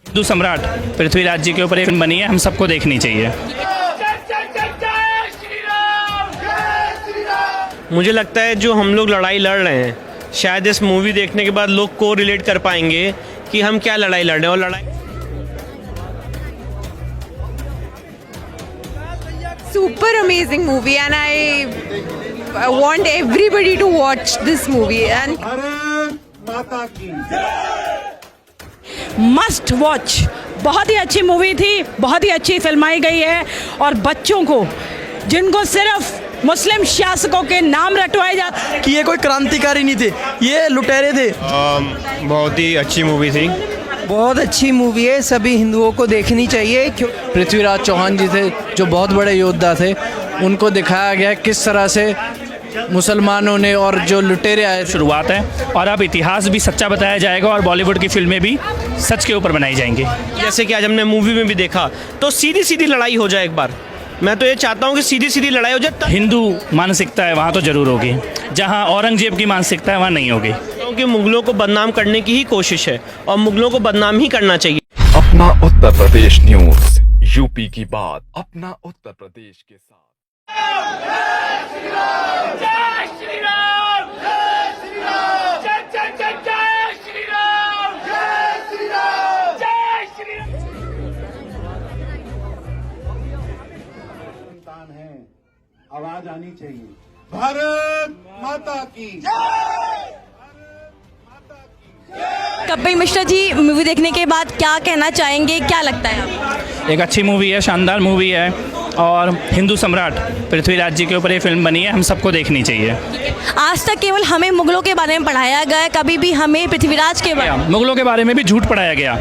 हिंदू सम्राट पृथ्वीराज जी के ऊपर एक फिल्म बनी है, हम सबको देखनी चाहिए। मुझे लगता है जो हम लोग लड़ाई लड़ रहे हैं, शायद इस मूवी देखने के बाद लोग को रिलेट कर पाएंगे कि हम क्या लड़ाई लड़ रहे हैं। और लड़ाई Super amazing movie, and I want everybody to watch this movie. And Bharat माता की मस्ट वॉच। बहुत ही अच्छी मूवी थी, बहुत ही अच्छी फिल्माई गई है। और बच्चों को, जिनको सिर्फ मुस्लिम शासकों के नाम रटवाए जाते कि ये कोई क्रांतिकारी नहीं थे, ये लुटेरे थे। बहुत ही अच्छी मूवी थी। बहुत अच्छी मूवी है, सभी हिंदुओं को देखनी चाहिए। पृथ्वीराज चौहान जी थे जो बहुत बड़े योद्धा थे, उनको दिखाया गया किस तरह से मुसलमानों ने और जो लुटेरे आए। शुरुआत है और अब इतिहास भी सच्चा बताया जाएगा और बॉलीवुड की फिल्में भी सच के ऊपर बनाई जाएंगी। जैसे कि आज हमने मूवी में भी देखा, तो सीधी सीधी लड़ाई हो जाए एक बार। मैं तो ये चाहता हूँ कि सीधी सीधी लड़ाई हो जाए। हिंदू मानसिकता है वहाँ तो जरूर होगी, जहाँ औरंगजेब की मानसिकता है वहाँ नहीं होगी। क्योंकि मुगलों को बदनाम करने की ही कोशिश है और मुगलों को बदनाम ही करना चाहिए। अपना उत्तर प्रदेश न्यूज, यूपी की बात अपना उत्तर प्रदेश के साथ। संतान है, आवाज आनी चाहिए। भारत माता की कपिल मिश्रा जी, मूवी देखने के बाद क्या कहना चाहेंगे, क्या लगता है आपको? एक अच्छी मूवी है, शानदार मूवी है और हिंदू सम्राट पृथ्वीराज जी के ऊपर ये फिल्म बनी है, हम सबको देखनी चाहिए। आज तक केवल हमें मुगलों के बारे में पढ़ाया गया है, कभी भी हमें पृथ्वीराज के बारे में मुगलों के बारे में भी झूठ पढ़ाया गया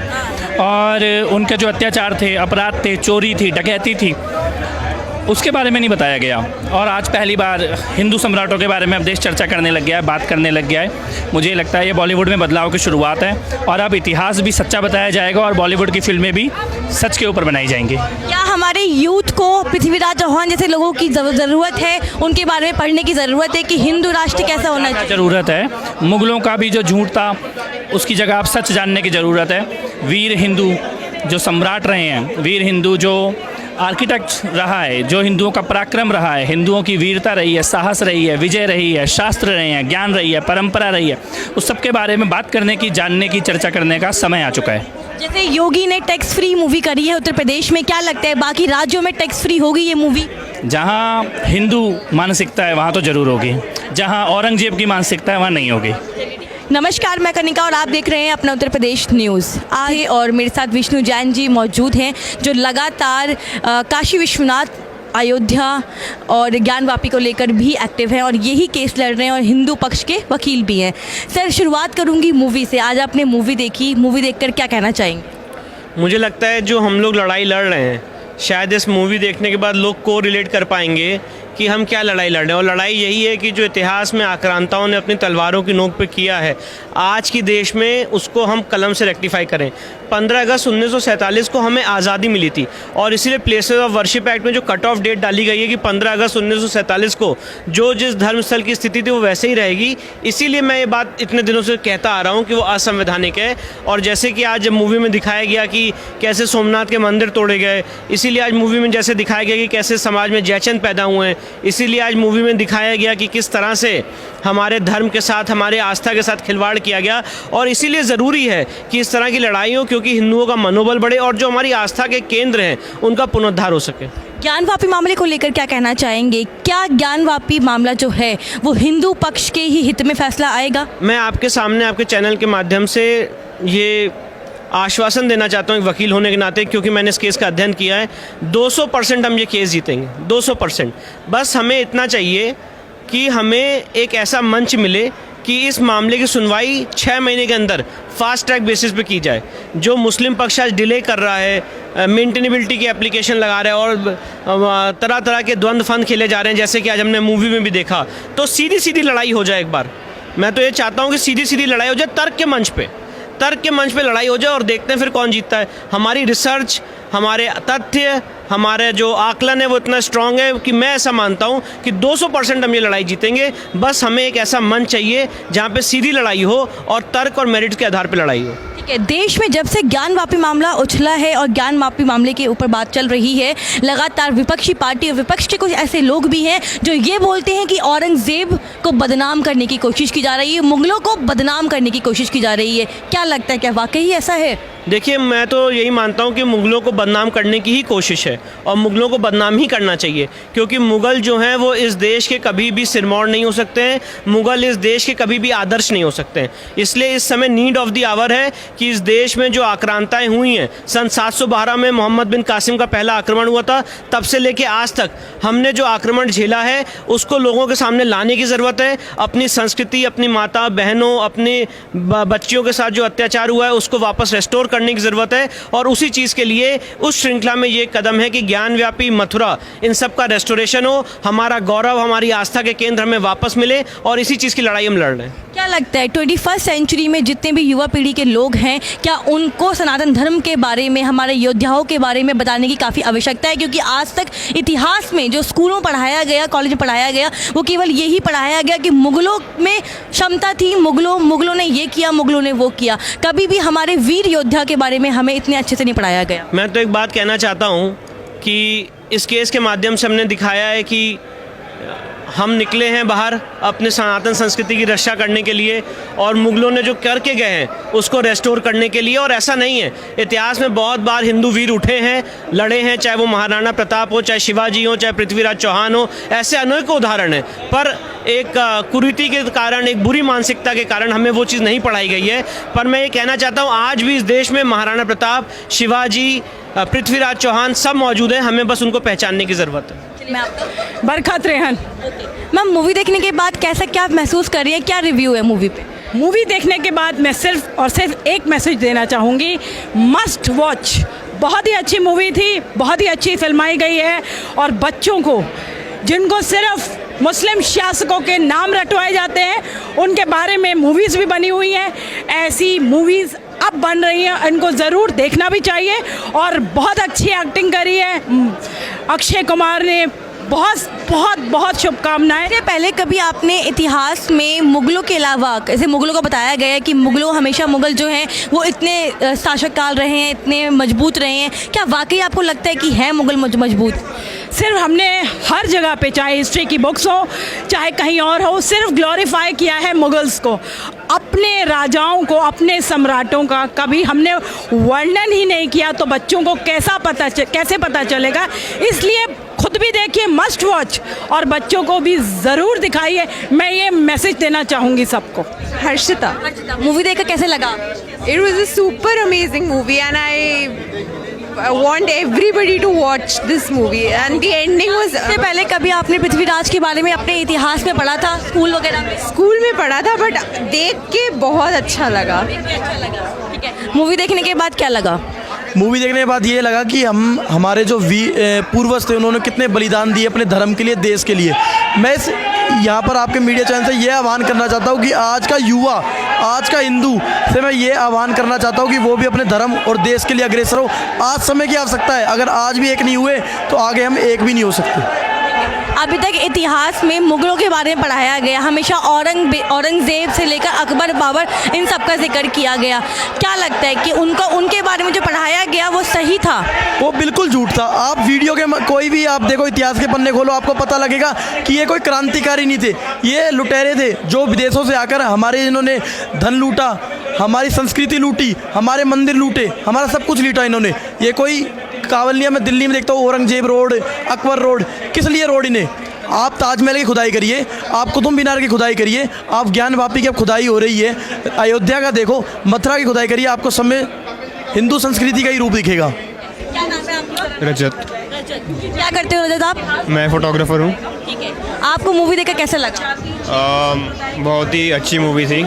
और उनके जो अत्याचार थे, अपराध थे, चोरी थी, डकैती थी, उसके बारे में नहीं बताया गया। और आज पहली बार हिंदू सम्राटों के बारे में अब देश चर्चा करने लग गया है, बात करने लग गया है। मुझे लगता है ये बॉलीवुड में बदलाव की शुरुआत है और अब इतिहास भी सच्चा बताया जाएगा और बॉलीवुड की फिल्में भी सच के ऊपर बनाई जाएंगी। क्या हमारे यूथ को पृथ्वीराज चौहान जैसे लोगों की ज़रूरत है, उनके बारे में पढ़ने की ज़रूरत है कि हिंदू राष्ट्र कैसा होना चाहिए? ज़रूरत है। मुगलों का भी जो झूठ था उसकी जगह अब सच जानने की ज़रूरत है। वीर हिंदू जो सम्राट रहे हैं, वीर हिंदू जो आर्किटेक्ट रहा है, जो हिंदुओं का पराक्रम रहा है, हिंदुओं की वीरता रही है, साहस रही है, विजय रही है, शास्त्र रहे हैं, ज्ञान रही है, परंपरा रही है, उस सब के बारे में बात करने की, जानने की, चर्चा करने का समय आ चुका है। जैसे योगी ने टैक्स फ्री मूवी करी है उत्तर प्रदेश में, क्या लगता है बाकी राज्यों में टैक्स फ्री होगी ये मूवी? जहाँ हिंदू मानसिकता है वहाँ तो जरूर होगी, जहाँ औरंगजेब की मानसिकता है वहाँ नहीं होगी। नमस्कार, मैं कनिका और आप देख रहे हैं अपना उत्तर प्रदेश न्यूज़। आज और मेरे साथ विष्णु जैन जी मौजूद हैं जो लगातार काशी विश्वनाथ, अयोध्या और ज्ञानवापी को लेकर भी एक्टिव हैं और यही केस लड़ रहे हैं और हिंदू पक्ष के वकील भी हैं। सर, शुरुआत करूंगी मूवी से। आज आपने मूवी देखी, मूवी देखकर क्या कहना चाहेंगे? मुझे लगता है जो हम लोग लड़ाई लड़ रहे हैं, शायद इस मूवी देखने के बाद लोग को रिलेट कर पाएंगे कि हम क्या लड़ाई लड़ रहे हैं। और लड़ाई यही है कि जो इतिहास में आक्रांताओं ने अपनी तलवारों की नोक पे किया है, आज की देश में उसको हम कलम से रेक्टिफाई करें। 15 अगस्त 1947 को हमें आज़ादी मिली थी और इसीलिए प्लेसेस ऑफ वर्शिप एक्ट में जो कट ऑफ डेट डाली गई है कि 15 अगस्त 1947 को जो जिस धर्मस्थल की स्थिति थी वो वैसे ही रहेगी। इसीलिए मैं ये बात इतने दिनों से कहता आ रहा हूँ कि वो असंवैधानिक है। और जैसे कि आज मूवी में दिखाया गया कि कैसे सोमनाथ के मंदिर तोड़े गए, इसीलिए आज मूवी में जैसे दिखाया गया कि कैसे समाज में जयचंद पैदा हुए हैं, इसीलिए आज मूवी में दिखाया गया कि किस तरह से हमारे धर्म के साथ, हमारे आस्था के साथ खिलवाड़ किया गया। और इसीलिए ज़रूरी है कि इस तरह की लड़ाई हो, क्योंकि हिंदुओं का मनोबल बढ़े और जो हमारी आस्था के केंद्र हैं उनका पुनरुद्धार हो सके। ज्ञानवापी मामले को लेकर क्या कहना चाहेंगे? क्या ज्ञानवापी मामला जो है वो हिंदू पक्ष के ही हित में फैसला आएगा? मैं आपके सामने, आपके चैनल के माध्यम से ये आश्वासन देना चाहता हूँ एक वकील होने के नाते, क्योंकि मैंने इस केस का अध्ययन किया है। 200% हम ये केस जीतेंगे, 200%। बस हमें इतना चाहिए कि हमें एक ऐसा मंच मिले कि इस मामले की सुनवाई 6 महीने के अंदर फास्ट ट्रैक बेसिस पे की जाए। जो मुस्लिम पक्ष आज डिले कर रहा है, मेंटेनेबिलिटी की एप्लीकेशन लगा रहा है और तरह तरह के द्वंद्व फंद खेले जा रहे हैं, जैसे कि आज हमने मूवी में भी देखा, तो सीधी सीधी लड़ाई हो जाए एक बार। मैं तो ये चाहता हूँ कि सीधी सीधी लड़ाई हो जाए, तर्क के मंच पे लड़ाई हो जाए और देखते हैं फिर कौन जीतता है। हमारी रिसर्च, हमारे तथ्य, हमारे जो आकलन है वो इतना स्ट्रांग है कि मैं ऐसा मानता हूँ कि 200% हम ये लड़ाई जीतेंगे। बस हमें एक ऐसा मंच चाहिए जहाँ पे सीधी लड़ाई हो और तर्क और मेरिट के आधार पर लड़ाई हो। ठीक है, देश में जब से ज्ञानवापी मामला उछला है और ज्ञानवापी मामले के ऊपर बात चल रही है, लगातार विपक्षी पार्टी और विपक्ष के कुछ ऐसे लोग भी हैं जो ये बोलते हैं कि औरंगजेब को बदनाम करने की कोशिश की जा रही है, मुगलों को बदनाम करने की कोशिश की जा रही है। क्या लगता है, क्या वाकई ऐसा है? देखिए, मैं तो यही मानता हूँ कि मुग़लों को बदनाम करने की ही कोशिश है और मुग़लों को बदनाम ही करना चाहिए, क्योंकि मुग़ल जो हैं वो इस देश के कभी भी सिरमौर नहीं हो सकते हैं, मुग़ल इस देश के कभी भी आदर्श नहीं हो सकते हैं। इसलिए इस समय नीड ऑफ द आवर है कि इस देश में जो आक्रांताएँ हुई हैं, सन 712 में मोहम्मद बिन कासिम का पहला आक्रमण हुआ था, तब से लेकर आज तक हमने जो आक्रमण झेला है उसको लोगों के सामने लाने की ज़रूरत है। अपनी संस्कृति, अपनी माता बहनों, अपने बच्चियों के साथ जो अत्याचार हुआ है उसको वापस रेस्टोर करने की ज़रूरत है, और उसी चीज़ के लिए उस श्रृंखला में ये कदम है कि ज्ञानव्यापी, मथुरा, इन सब का रेस्टोरेशन हो, हमारा गौरव, हमारी आस्था के केंद्र हमें वापस मिले, और इसी चीज़ की लड़ाई हम लड़ रहे हैं। क्या लगता है 21वीं सेंचुरी में जितने भी युवा पीढ़ी के लोग हैं, क्या उनको सनातन धर्म के बारे में, हमारे योद्धाओं के बारे में बताने की काफ़ी आवश्यकता है? क्योंकि आज तक इतिहास में जो स्कूलों में पढ़ाया गया, कॉलेज में पढ़ाया गया, वो केवल यही पढ़ाया गया कि मुग़लों में क्षमता थी, मुग़लों ने ये किया, मुग़लों ने वो किया। कभी भी हमारे वीर योद्धा के बारे में हमें इतने अच्छे से नहीं पढ़ाया गया। मैं तो एक बात कहना चाहता हूँ कि इस केस के माध्यम से हमने दिखाया है कि हम निकले हैं बाहर अपने सनातन संस्कृति की रक्षा करने के लिए, और मुग़लों ने जो करके गए हैं उसको रेस्टोर करने के लिए। और ऐसा नहीं है, इतिहास में बहुत बार हिंदू वीर उठे हैं, लड़े हैं, चाहे वो महाराणा प्रताप हो, चाहे शिवाजी हो, चाहे पृथ्वीराज चौहान हो, ऐसे अनेकों उदाहरण हैं। पर एक कुरीति के कारण, एक बुरी मानसिकता के कारण हमें वो चीज़ नहीं पढ़ाई गई है। पर मैं ये कहना चाहता हूँ, आज भी इस देश में महाराणा प्रताप, शिवाजी, पृथ्वीराज चौहान सब मौजूद हैं, हमें बस उनको पहचानने की ज़रूरत है। बरखत रेहन। मैम, मूवी देखने के बाद कैसा, क्या महसूस कर रही है, क्या रिव्यू है मूवी पे? मूवी देखने के बाद मैं सिर्फ और सिर्फ एक मैसेज देना चाहूँगी, मस्ट वॉच। बहुत ही अच्छी मूवी थी, बहुत ही अच्छी फिल्माई गई है, और बच्चों को, जिनको सिर्फ मुस्लिम शासकों के नाम रटवाए जाते हैं, उनके बारे में मूवीज़ भी बनी हुई हैं। ऐसी मूवीज़ अब बन रही हैं, इनको ज़रूर देखना भी चाहिए। और बहुत अच्छी एक्टिंग करी है अक्षय कुमार ने, बहुत बहुत बहुत शुभकामनाएं। इससे पहले कभी आपने इतिहास में मुग़लों के अलावा, जैसे मुग़लों को बताया गया है कि मुग़लों हमेशा, मुग़ल जो हैं वो इतने शासक काल रहे हैं, इतने मजबूत रहे हैं, क्या वाकई आपको लगता है कि हैं मुग़ल मजबूत? सिर्फ हमने हर जगह पे, चाहे हिस्ट्री की बुक्स हो, चाहे कहीं और हो, सिर्फ ग्लोरीफाई किया है मुग़ल्स को। अपने राजाओं को, अपने सम्राटों का कभी हमने वर्णन ही नहीं किया, तो बच्चों को कैसे पता चलेगा? इसलिए खुद भी देखिए, मस्ट वॉच, और बच्चों को भी ज़रूर दिखाइए। मैं ये मैसेज देना चाहूँगी सबको। हर्षिता, मूवी देखकर कैसे लगा? it was a super amazing movie and I want everybody to watch this movie and the ending was इससे पहले कभी आपने पृथ्वीराज के बारे में अपने इतिहास में पढ़ा था, स्कूल वगैरह में? स्कूल में पढ़ा था, बट देख के बहुत अच्छा लगा। ठीक है, मूवी देखने के बाद क्या लगा? मूवी देखने के बाद ये लगा कि हमारे जो पूर्वज थे, उन्होंने कितने बलिदान दिए अपने धर्म के लिए, देश के लिए। मैं यहाँ पर आपके मीडिया चैनल से ये आह्वान करना चाहता हूँ कि आज का युवा, आज का हिंदू से मैं ये आह्वान करना चाहता हूँ कि वो भी अपने धर्म और देश के लिए अग्रसर हो। आज समय की आवश्यकता है, अगर आज भी एक नहीं हुए तो आगे हम एक भी नहीं हो सकते। अभी तक इतिहास में मुग़लों के बारे में पढ़ाया गया, हमेशा औरंगजेब से लेकर अकबर, बाबर, इन सब का जिक्र किया गया। क्या लगता है कि उनके बारे में जो पढ़ाया गया वो सही था? वो बिल्कुल झूठ था। आप वीडियो के कोई भी आप देखो, इतिहास के पन्ने खोलो, आपको पता लगेगा कि ये कोई क्रांतिकारी नहीं थे, ये लुटेरे थे जो विदेशों से आकर हमारे, इन्होंने धन लूटा, हमारी संस्कृति लूटी, हमारे मंदिर लूटे, हमारा सब कुछ लूटा इन्होंने। ये कोई कावलिया में, दिल्ली में देखता हूँ औरंगजेब रोड, अकबर रोड, किस लिए रोड इन्हें? आप ताजमहल की खुदाई करिए, आप कुतुब मीनार की खुदाई करिए, आप ज्ञानवापी की अब खुदाई हो रही है, अयोध्या का देखो, मथुरा की खुदाई करिए, आपको सब में हिंदू संस्कृति का ही रूप दिखेगा। क्या नाम है आपका? रजत। क्या करते हो रजत आप? मैं फोटोग्राफर हूँ। ठीक है, आपको मूवी देखकर कैसा लगा? बहुत ही अच्छी मूवी थी।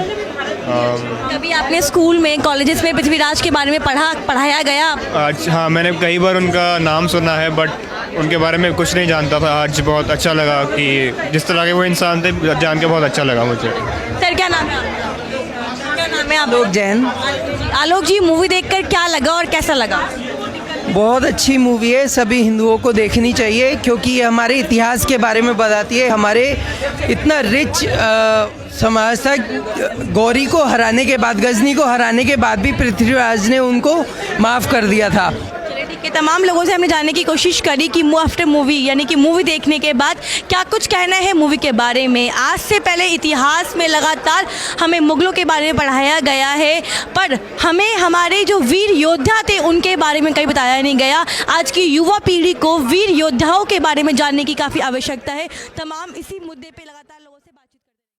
कभी आपने स्कूल में, कॉलेजेस में पृथ्वीराज के बारे में पढ़ाया गया? आज हाँ, मैंने कई बार उनका नाम सुना है, बट उनके बारे में कुछ नहीं जानता था। आज बहुत अच्छा लगा कि जिस तरह के वो इंसान थे, जान के बहुत अच्छा लगा मुझे। सर, क्या नाम है आपका? क्या नाम है आपका? आलोक जैन। आलोक जी, मूवी देखकर क्या लगा और कैसा लगा? बहुत अच्छी मूवी है, सभी हिंदुओं को देखनी चाहिए, क्योंकि ये हमारे इतिहास के बारे में बताती है। हमारे इतना रिच समाज था। गौरी को हराने के बाद, गजनी को हराने के बाद भी पृथ्वीराज ने उनको माफ़ कर दिया था। चलिए ठीक है, तमाम लोगों से हमने जानने की कोशिश करी कि आफ्टर मूवी यानी कि मूवी देखने के बाद क्या कुछ कहना है मूवी के बारे में। आज से पहले इतिहास में लगातार हमें मुगलों के बारे में पढ़ाया गया है, पर हमें हमारे जो वीर योद्धा थे उनके बारे में कहीं बताया नहीं गया। आज की युवा पीढ़ी को वीर योद्धाओं के बारे में जानने की काफ़ी आवश्यकता है। तमाम इसी मुद्दे पर लगातार